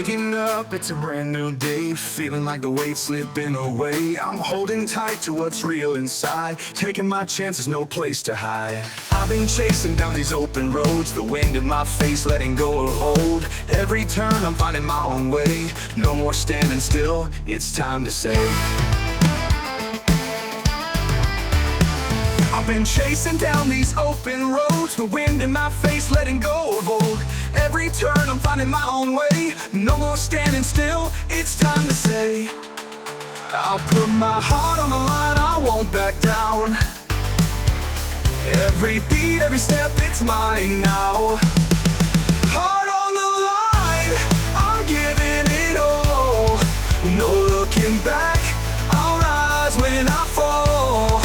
Waking up, it's a brand new day. Feeling like the weight's slipping away. I'm holding tight to what's real inside. Taking my chances, no place to hide. I've been chasing down these open roads. The wind in my face, letting go of hold. Every turn, I'm finding my own way. No more standing still, it's time to say. I've been chasing down these open roads. The wind in my face, letting go of old. Every turn, I'm finding my own way. No more standing still, it's time to say. I'll put my heart on the line, I won't back down. Every beat, every step, it's mine now. Heart on the line, I'm giving it all. No looking back, I'll rise when I fall.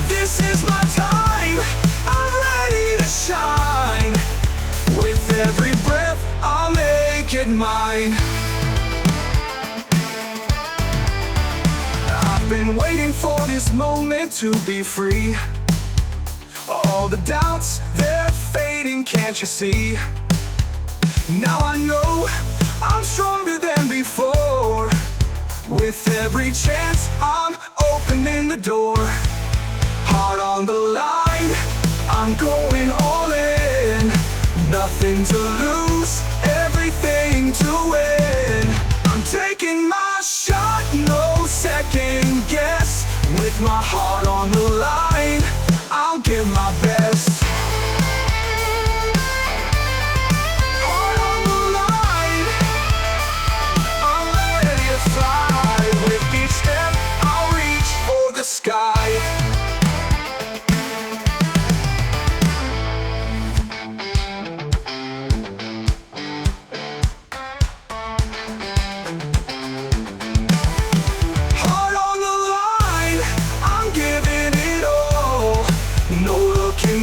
This is my time, I'm ready to shine. With every breath, I'll make it mine. I've been waiting for this moment to be free. All the doubts, they're fading, can't you see? Now I know I'm stronger than before. With every chance, I'm opening the door. Heart on the line, I'm going all in. Nothing to lose, everything to win. I'm taking my shot, no second guess. With my heart on the line, I'll give my best. Heart on the line, I'm ready to fly. With each step, I'll reach for the sky.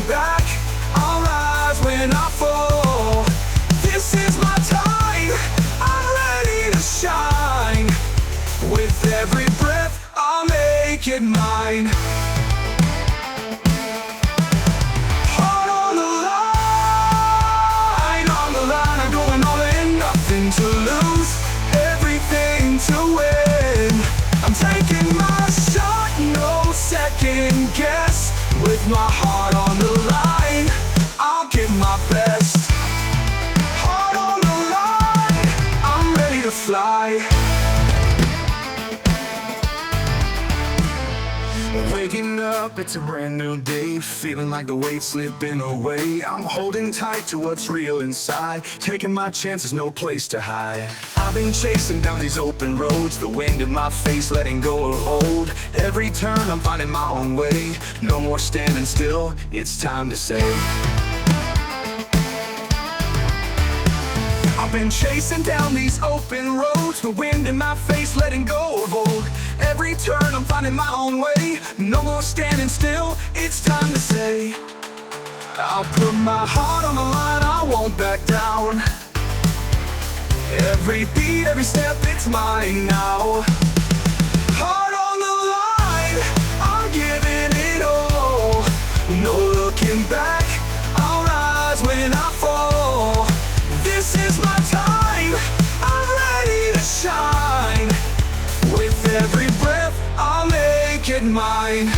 Back, I'll rise when I fall. This is my time, I'm ready to shine. With every breath, I'll make it mine. Heart on the line, I'm going all in. Nothing to lose, everything to win. I'm taking my shot, no second guess. With my heart on the line, I'll give my best. Heart on the line, I'm ready to fly. Waking up, it's a brand new day. Feeling like the weight's slipping away. I'm holding tight to what's real inside. Taking my chances, no place to hide. I've been chasing down these open roads. The wind in my face, letting go of hold. Every turn, I'm finding my own way. No more standing still, it's time to say. I've been chasing down these open roads. The wind in my face, letting go of old. Every turn, I'm finding my own way. No more standing still, it's time to say. I'll put my heart on the line, I won't back down. Every beat, every step, it's mine now. Heart on the line, I'm giving it all. No looking back, I'll rise when I fall. This is my time, I'm ready to shine. With every breath, I'll make it mine.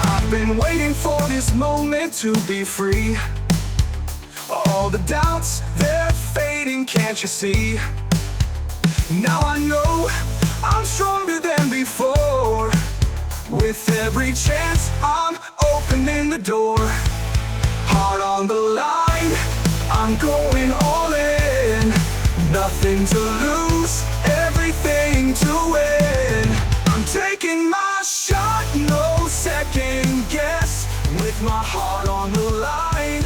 I've been waiting for this moment to be free. All the doubts, they're fading, can't you see? Now I know I'm stronger than before. With every chance, I'm opening the door. Heart on the line, I'm going all in. Nothing to lose, everything to win. I'm taking my shot, no second guess. With my heart on the line,